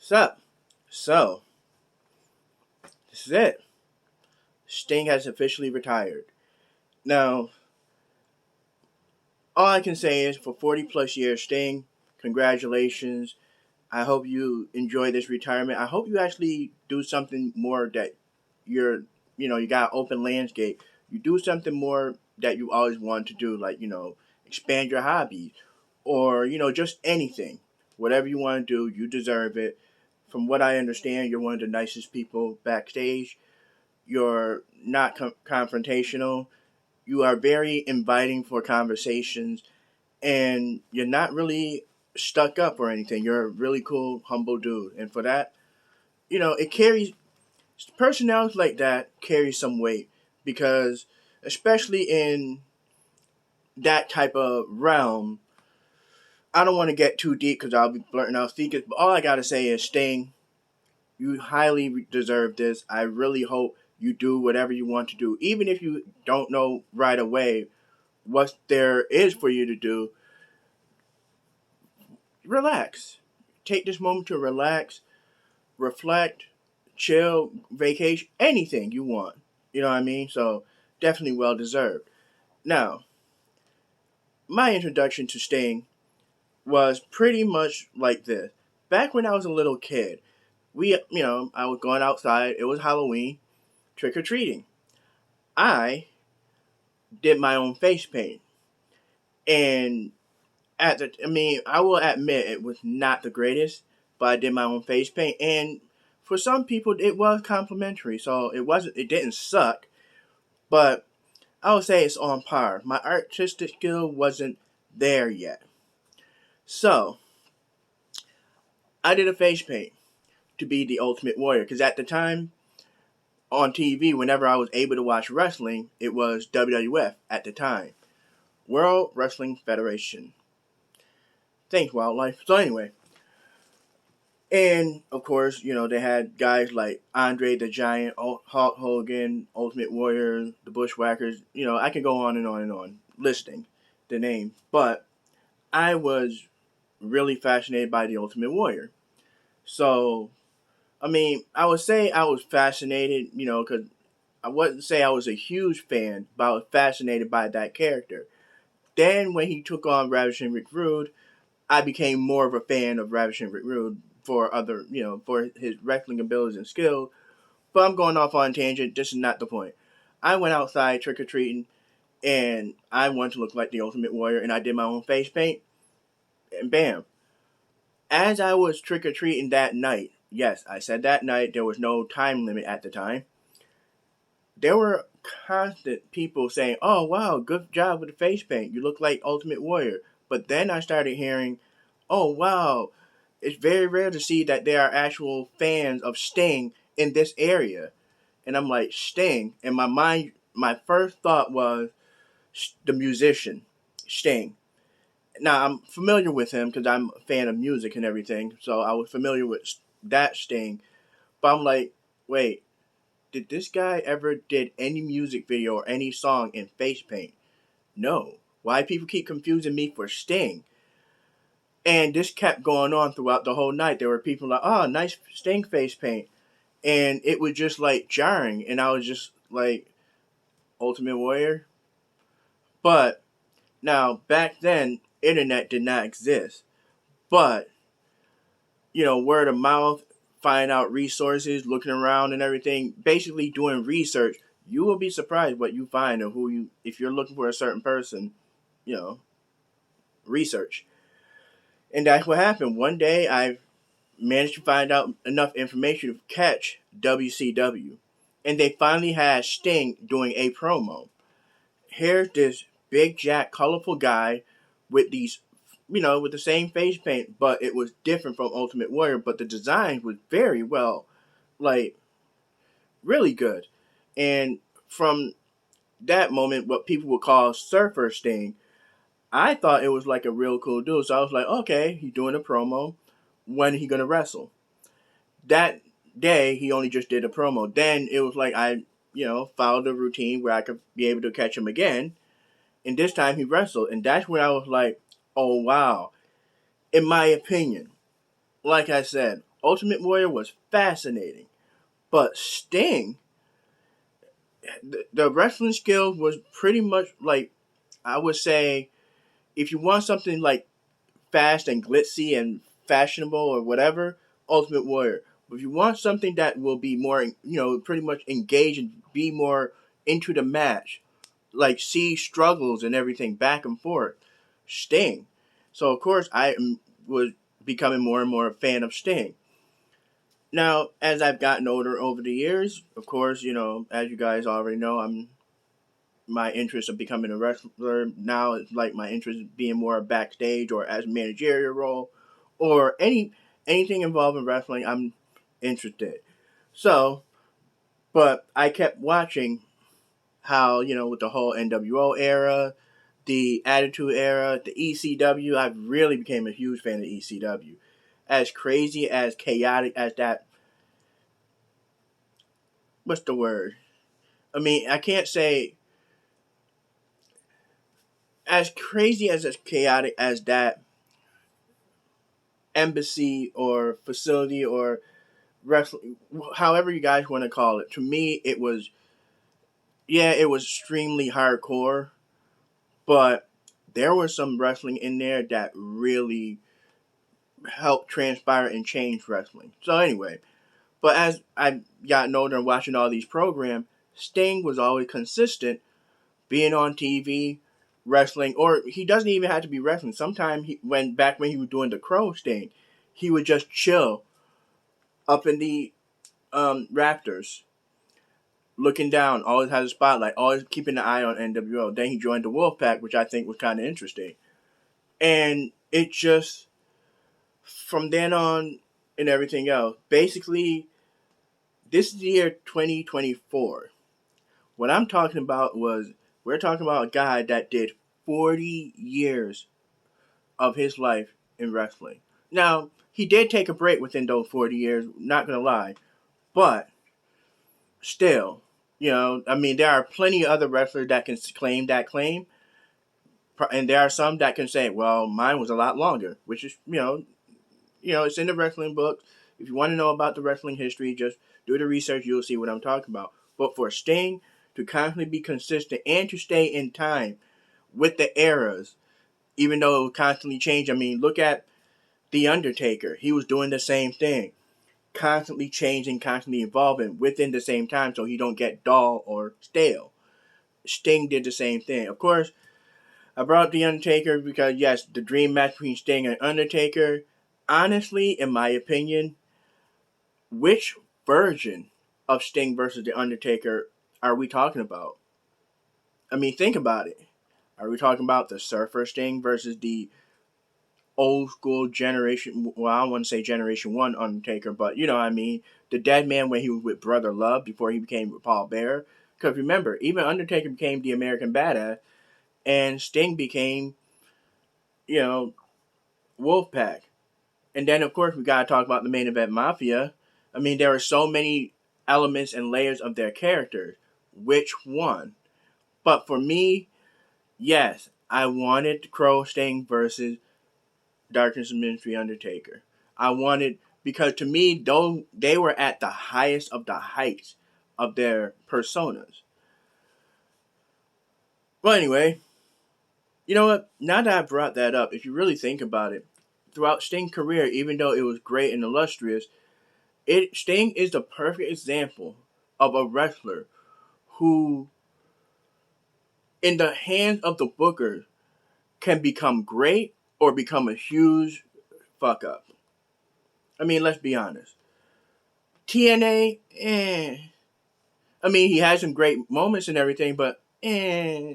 Sup? So, this is it. Sting has officially retired. Now, all I can say is for 40 plus years, Sting, congratulations. I hope you enjoy this retirement. I hope you actually do something more that you're, you got open landscape. You do something more that you always wanted to do, like, expand your hobby or, just anything. Whatever you want to do, you deserve it. From what I understand, you're one of the nicest people backstage. You're not confrontational. You are very inviting for conversations, and you're not really stuck up or anything. You're a really cool, humble dude, and for that, it carries personalities like that carry some weight because, especially in that type of realm, I don't want to get too deep because I'll be blurting out secrets. But all I gotta say is, Sting, you highly deserve this. I really hope you do whatever you want to do, even if you don't know right away what there is for you to do. Relax. Take this moment to relax, reflect, chill, vacation, anything you want. You know what I mean? So definitely well deserved. Now, my introduction to Sting was pretty much like this. Back when I was a little kid, I was going outside. It was Halloween, trick or treating. I did my own face paint, and I will admit it was not the greatest, but I did my own face paint, and for some people it was complimentary, so it didn't suck, but I would say it's on par. My artistic skill wasn't there yet, so I did a face paint to be the Ultimate Warrior, because at the time on TV, whenever I was able to watch wrestling, it was WWF at the time, World Wrestling Federation. Thanks, Wildlife. So anyway, and of course, they had guys like Andre the Giant, Hulk Hogan, Ultimate Warrior, the Bushwhackers. I can go on and on and on listing the names, but I was really fascinated by the Ultimate Warrior. So, I would say I was fascinated, because I wouldn't say I was a huge fan, but I was fascinated by that character. Then when he took on Ravishing Rick Rude, I became more of a fan of Ravishing Rick Rude for his wrestling abilities and skills. But I'm going off on a tangent. This is not the point. I went outside trick or treating, and I wanted to look like the Ultimate Warrior, and I did my own face paint, and bam. As I was trick or treating that night, yes, I said that night, there was no time limit at the time. There were constant people saying, "Oh wow, good job with the face paint. You look like Ultimate Warrior." But then I started hearing, "Oh wow, it's very rare to see that there are actual fans of Sting in this area." And I'm like, Sting? And my first thought was the musician, Sting. Now, I'm familiar with him because I'm a fan of music and everything, so I was familiar with that Sting. But I'm like, wait, did this guy ever did any music video or any song in face paint? No. Why people keep confusing me for Sting? And this kept going on throughout the whole night. There were people like, "Oh, nice Sting face paint," and it was just like jarring. And I was just like, "Ultimate Warrior." But now back then, internet did not exist. But word of mouth, finding out resources, looking around and everything, basically doing research. You will be surprised what you find and if you're looking for a certain person, you know, research. And that's what happened. One day I managed to find out enough information to catch WCW. And they finally had Sting doing a promo. Here's this big, jack, colorful guy with with the same face paint, but it was different from Ultimate Warrior. But the design was very well, like, really good. And from that moment, what people would call Surfer Sting, I thought it was like a real cool dude. So I was like, okay, he's doing a promo. When he gonna wrestle? That day, he only just did a promo. Then it was like followed the routine where I could be able to catch him again. And this time he wrestled. And that's when I was like, oh, wow. In my opinion, like I said, Ultimate Warrior was fascinating, but Sting, the wrestling skills was pretty much like, I would say, if you want something like fast and glitzy and fashionable or whatever, Ultimate Warrior. But if you want something that will be more, pretty much engaged and be more into the match, like see struggles and everything back and forth, Sting. So of course was becoming more and more a fan of Sting. Now, as I've gotten older over the years, of course, as you guys already know, my interest of becoming a wrestler now is like my interest being more backstage or as managerial role or anything involving wrestling. I'm interested. So, but I kept watching how with the whole NWO era, the Attitude Era, the ECW. I really became a huge fan of ECW. As crazy as chaotic as that. What's the word? I mean, I can't say as crazy as chaotic as that embassy or facility or wrestling, however you guys want to call it. To me, it was, yeah, it was extremely hardcore, but there was some wrestling in there that really helped transpire and change wrestling. So anyway, but as I got older and watching all these programs, Sting was always consistent, being on TV, wrestling, or he doesn't even have to be wrestling. Sometimes when he was doing the Crow Sting, he would just chill up in the Raptors, looking down, always has a spotlight, always keeping an eye on NWO. Then he joined the Wolfpack, which I think was kind of interesting. And it just, from then on and everything else, basically, this is the year 2024. What I'm talking about we're talking about a guy that did 40 years of his life in wrestling. Now, he did take a break within those 40 years, not going to lie, but still, I mean, there are plenty of other wrestlers that can claim that claim, and there are some that can say, well, mine was a lot longer, which is, it's in the wrestling book. If you want to know about the wrestling history, just do the research, you'll see what I'm talking about. But for Sting to constantly be consistent and to stay in time with the eras, even though it would constantly change. I mean, look at The Undertaker. He was doing the same thing, constantly changing, constantly evolving within the same time so he don't get dull or stale. Sting did the same thing. Of course, I brought up The Undertaker because, yes, the dream match between Sting and Undertaker, honestly, in my opinion, which version of Sting versus The Undertaker are we talking about? I mean, think about it. Are we talking about the Surfer Sting versus the old school generation? Well, I don't want to say Generation 1 Undertaker, but you know what I mean. The dead man when he was with Brother Love before he became with Paul Bearer. Because remember, even Undertaker became the American Badass, and Sting became, you know, Wolfpack. And then, of course, we got to talk about the main event Mafia. I mean, there are so many elements and layers of their characters. Which one? But for me, yes, I wanted Crow Sting versus Darkness Ministry Undertaker. I wanted, because to me, though they were at the highest of the heights of their personas. Well, anyway, you know what? Now that I brought that up, if you really think about it, throughout Sting's career, even though it was great and illustrious, Sting is the perfect example of a wrestler who, in the hands of the booker, can become great or become a huge fuck up. I mean, let's be honest. TNA, eh. I mean, he has some great moments and everything, but eh.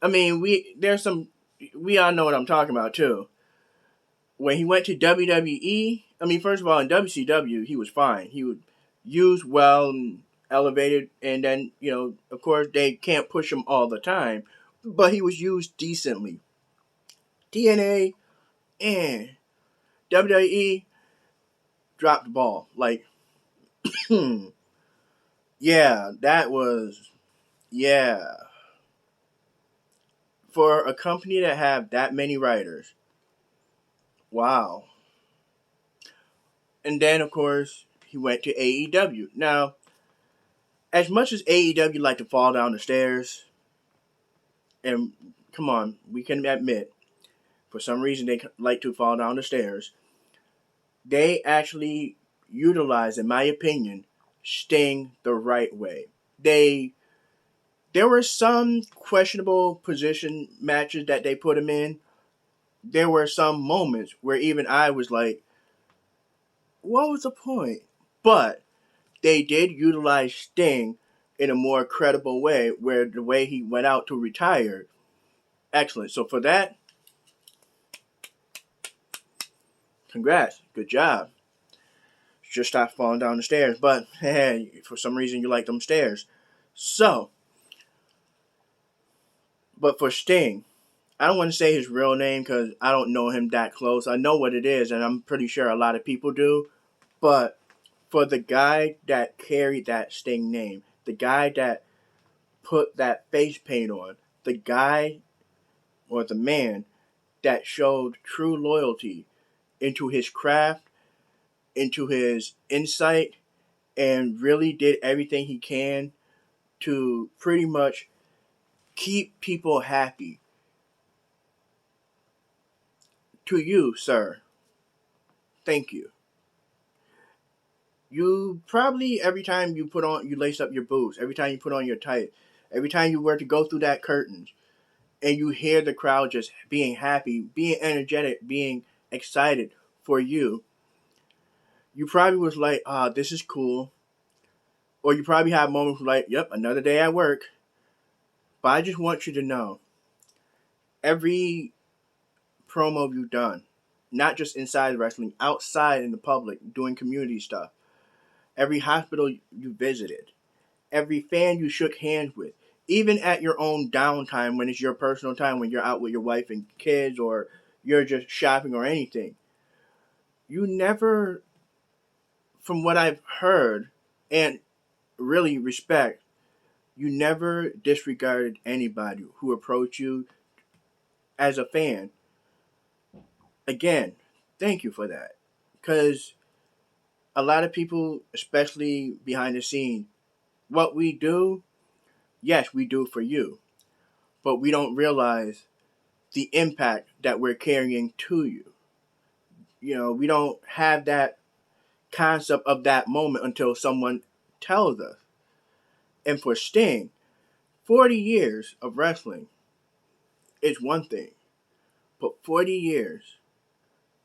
I mean, we all know what I'm talking about too. When he went to WWE, I mean, first of all, in WCW, he was fine. He was used well and elevated, and then, of course, they can't push him all the time, but he was used decently. TNA, eh. WWE dropped the ball. Like, yeah, that was, yeah. For a company that have that many writers, wow. And then, of course, he went to AEW. Now, as much as AEW like to fall down the stairs, and come on, we can admit, for some reason they like to fall down the stairs, they actually utilize, in my opinion, Sting the right way. They There were some questionable position matches that they put him in. There were some moments where even I was like, what was the point? But they did utilize Sting in a more credible way, where the way he went out to retire, excellent. So for that, congrats, good job. Just stop falling down the stairs. But hey, for some reason you like them stairs. So, but for Sting, I don't want to say his real name because I don't know him that close. I know what it is, and I'm pretty sure a lot of people do. But for the guy that carried that Sting name, the guy that put that face paint on, the guy or the man that showed true loyalty into his craft, into his insight, and really did everything he can to pretty much keep people happy. To you, sir, thank you. You probably, every time you lace up your boots, every time you put on your tights, every time you were to go through that curtains, and you hear the crowd just being happy, being energetic, being excited for you, you probably was like, this is cool. Or you probably have moments like, yep, another day at work. But I just want you to know, every promo you've done, not just inside wrestling, outside in the public, doing community stuff, every hospital you visited, every fan you shook hands with, even at your own downtime when it's your personal time, when you're out with your wife and kids or you're just shopping or anything, you never, from what I've heard and really respect, you never disregarded anybody who approached you as a fan. Again, thank you for that. Because a lot of people, especially behind the scene, what we do, yes, we do for you, but we don't realize the impact that we're carrying to you. You know, we don't have that concept of that moment until someone tells us. And for Sting, 40 years of wrestling is one thing, but 40 years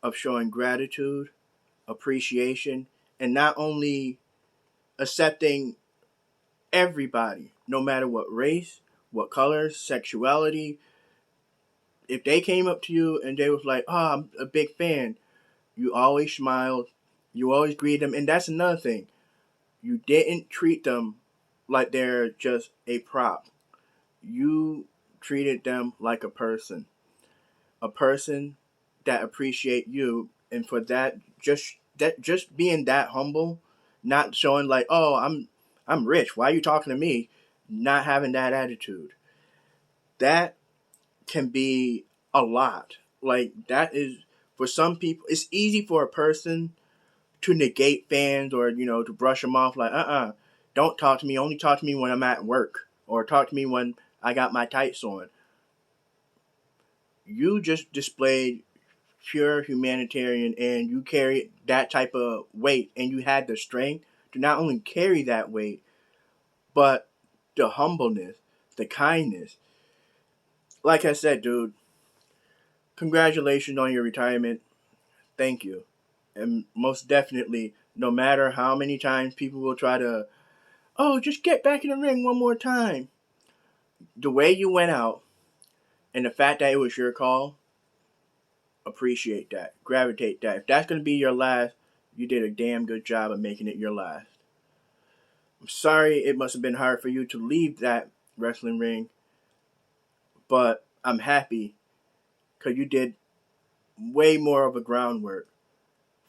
of showing gratitude, appreciation, and not only accepting everybody, no matter what race, what color, sexuality, if they came up to you and they was like, oh, I'm a big fan, you always smiled, you always greeted them. And that's another thing. You didn't treat them like they're just a prop. You treated them like a person that appreciate you, and for just being that humble, not showing like, oh, I'm rich. Why are you talking to me? Not having that attitude. That can be a lot. Like that is for some people. It's easy for a person to negate fans or to brush them off like don't talk to me, only talk to me when I'm at work or talk to me when I got my tights on. You just displayed pure humanitarian and you carried that type of weight and you had the strength to not only carry that weight but the humbleness, the kindness. Like I said, dude, congratulations on your retirement. Thank you. And most definitely, no matter how many times people will try to, oh, just get back in the ring one more time. The way you went out and the fact that it was your call, appreciate that. Gravitate that. If that's going to be your last, you did a damn good job of making it your last. I'm sorry it must have been hard for you to leave that wrestling ring, but I'm happy because you did way more of a groundwork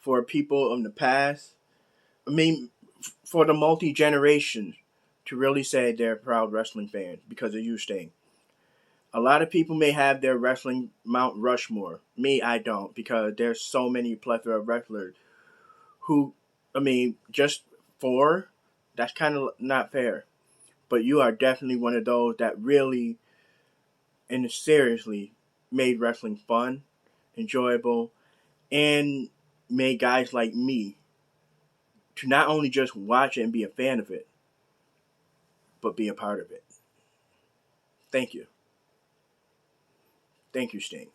for people in the past. I mean, for the multi generations to really say they're proud wrestling fans because of you staying. A lot of people may have their wrestling Mount Rushmore. Me, I don't, because there's so many plethora of wrestlers who, I mean, just 4, that's kind of not fair. But you are definitely one of those that really and seriously made wrestling fun, enjoyable, and made guys like me to not only just watch it and be a fan of it, but be a part of it. Thank you. Thank you, Sting.